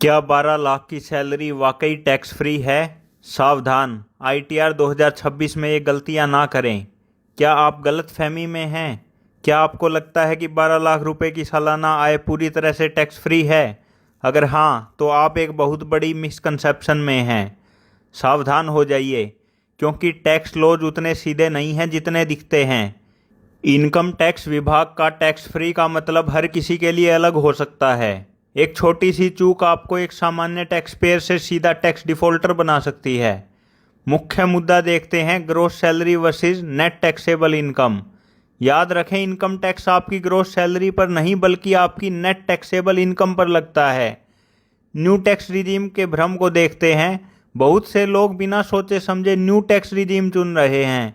क्या 12 लाख की सैलरी वाकई टैक्स फ्री है? सावधान, आईटीआर 2026 में ये गलतियां ना करें। क्या आप गलतफहमी में हैं? क्या आपको लगता है कि 12 लाख रुपए की सालाना आय पूरी तरह से टैक्स फ्री है? अगर हाँ, तो आप एक बहुत बड़ी मिसकंसेप्शन में हैं। सावधान हो जाइए, क्योंकि टैक्स लॉज उतने सीधे नहीं हैं जितने दिखते हैं। इनकम टैक्स विभाग का टैक्स फ्री का मतलब हर किसी के लिए अलग हो सकता है। एक छोटी सी चूक आपको एक सामान्य टैक्स पेयर से सीधा टैक्स डिफॉल्टर बना सकती है। मुख्य मुद्दा देखते हैं, gross salary versus net taxable income. याद रखें, इनकम टैक्स आपकी ग्रॉस सैलरी पर नहीं बल्कि आपकी नेट टैक्सेबल इनकम पर लगता है। न्यू टैक्स रिजीम के भ्रम को देखते हैं। बहुत से लोग बिना सोचे समझे न्यू टैक्स रिजीम चुन रहे हैं।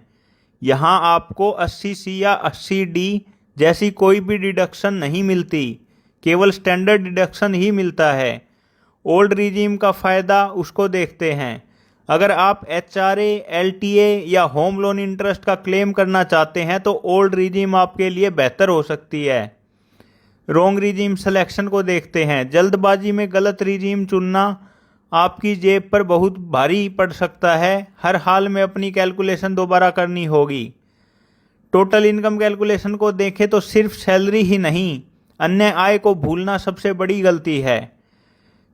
यहाँ आपको 80C या 80D जैसी कोई भी डिडक्शन नहीं मिलती, केवल स्टैंडर्ड डिडक्शन ही मिलता है। ओल्ड रिजीम का फ़ायदा उसको देखते हैं। अगर आप HRA, LTA या होम लोन इंटरेस्ट का क्लेम करना चाहते हैं तो ओल्ड रिजीम आपके लिए बेहतर हो सकती है। रॉन्ग रिजीम सिलेक्शन को देखते हैं। जल्दबाजी में गलत रिजीम चुनना आपकी जेब पर बहुत भारी पड़ सकता है। हर हाल में अपनी कैलकुलेशन दोबारा करनी होगी। टोटल इनकम कैलकुलेशन को देखें तो सिर्फ सैलरी ही नहीं, अन्य आय को भूलना सबसे बड़ी गलती है।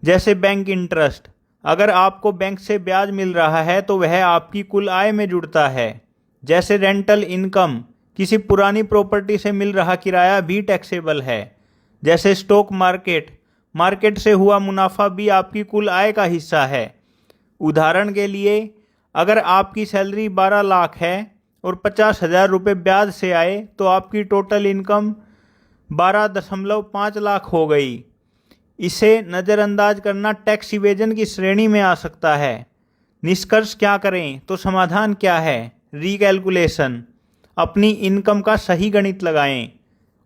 जैसे बैंक इंटरेस्ट, अगर आपको बैंक से ब्याज मिल रहा है तो वह आपकी कुल आय में जुड़ता है। जैसे रेंटल इनकम, किसी पुरानी प्रॉपर्टी से मिल रहा किराया भी टैक्सेबल है। जैसे स्टॉक मार्केट से हुआ मुनाफा भी आपकी कुल आय का हिस्सा है। उदाहरण के लिए, अगर आपकी सैलरी 12 लाख है और 50,000 रुपये ब्याज से आए तो आपकी टोटल इनकम 12.5 लाख हो गई। इसे नज़रअंदाज करना टैक्स इवेजन की श्रेणी में आ सकता है। निष्कर्ष क्या करें तो समाधान क्या है? रिकैलकुलेशन, अपनी इनकम का सही गणित लगाएं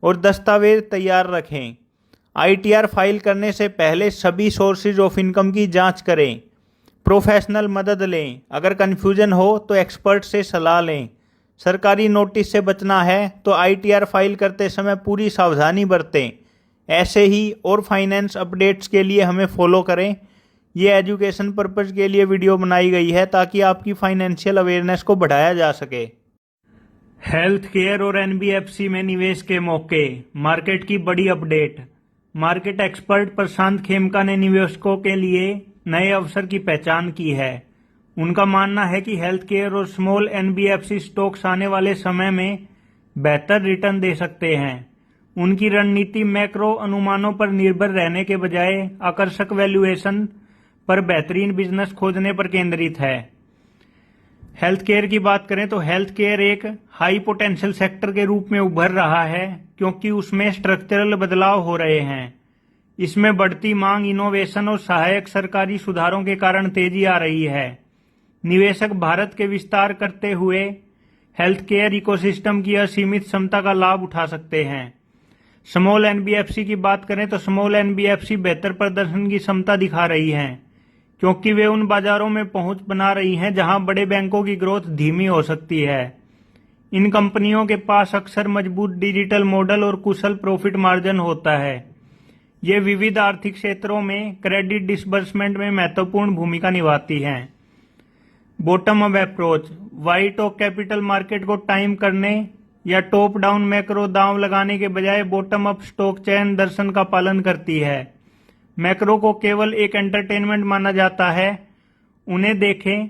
और दस्तावेज तैयार रखें। आईटीआर फाइल करने से पहले सभी सोर्सेज ऑफ इनकम की जांच करें। प्रोफेशनल मदद लें। अगर कन्फ्यूजन हो तो एक्सपर्ट से सलाह लें। सरकारी नोटिस से बचना है तो आईटीआर फाइल करते समय पूरी सावधानी बरतें। ऐसे ही और फाइनेंस अपडेट्स के लिए हमें फॉलो करें। ये एजुकेशन पर्पज़ के लिए वीडियो बनाई गई है ताकि आपकी फाइनेंशियल अवेयरनेस को बढ़ाया जा सके। हेल्थ केयर और एनबीएफसी में निवेश के मौके, मार्केट की बड़ी अपडेट। मार्केट एक्सपर्ट प्रशांत खेमका ने निवेशकों के लिए नए अवसर की पहचान की है। उनका मानना है कि हेल्थ केयर और स्मॉल एनबीएफसी स्टॉक्स आने वाले समय में बेहतर रिटर्न दे सकते हैं। उनकी रणनीति मैक्रो अनुमानों पर निर्भर रहने के बजाय आकर्षक वैल्यूएशन पर बेहतरीन बिजनेस खोजने पर केंद्रित है। हेल्थ केयर की बात करें तो हेल्थ केयर एक हाई पोटेंशियल सेक्टर के रूप में उभर रहा है क्योंकि उसमें स्ट्रक्चरल बदलाव हो रहे हैं। इसमें बढ़ती मांग, इनोवेशन और सहायक सरकारी सुधारों के कारण तेजी आ रही है। निवेशक भारत के विस्तार करते हुए हेल्थ केयर इकोसिस्टम की असीमित क्षमता का लाभ उठा सकते हैं। स्मॉल एनबीएफसी की बात करें तो स्मॉल एनबीएफसी बेहतर प्रदर्शन की क्षमता दिखा रही हैं क्योंकि वे उन बाजारों में पहुंच बना रही हैं जहां बड़े बैंकों की ग्रोथ धीमी हो सकती है। इन कंपनियों के पास अक्सर मजबूत डिजिटल मॉडल और कुशल प्रॉफिट मार्जिन होता है। ये विविध आर्थिक क्षेत्रों में क्रेडिट डिसबर्समेंट में महत्वपूर्ण भूमिका निभाती हैं। Bottom up approach, white of capital market को टाइम करने या टॉप डाउन मैक्रो दांव लगाने के बजाय बॉटम अप स्टॉक चयन दर्शन का पालन करती है। मैक्रो को केवल एक एंटरटेनमेंट माना जाता है, उन्हें देखें,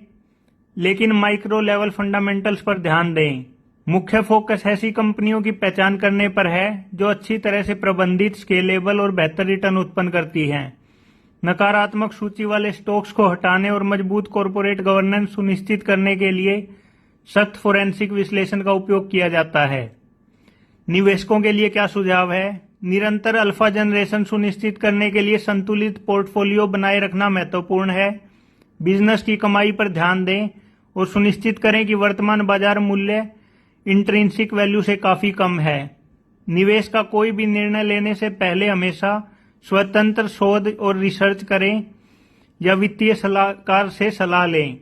लेकिन माइक्रो लेवल फंडामेंटल्स पर ध्यान दें। मुख्य फोकस ऐसी कंपनियों की पहचान करने पर है जो अच्छी तरह से प्रबंधित, स्केलेबल और बेहतर रिटर्न उत्पन्न करती हैं। नकारात्मक सूची वाले स्टॉक्स को हटाने और मजबूत कॉर्पोरेट गवर्नेंस सुनिश्चित करने के लिए सख्त फोरेंसिक विश्लेषण का उपयोग किया जाता है। निवेशकों के लिए क्या सुझाव है? निरंतर अल्फा जनरेशन सुनिश्चित करने के लिए संतुलित पोर्टफोलियो बनाए रखना महत्वपूर्ण है। बिजनेस की कमाई पर ध्यान दें और सुनिश्चित करें कि वर्तमान बाजार मूल्य इंट्रिंसिक वैल्यू से काफी कम है। निवेश का कोई भी निर्णय लेने से पहले हमेशा स्वतंत्र शोध और रिसर्च करें या वित्तीय सलाहकार से सलाह लें।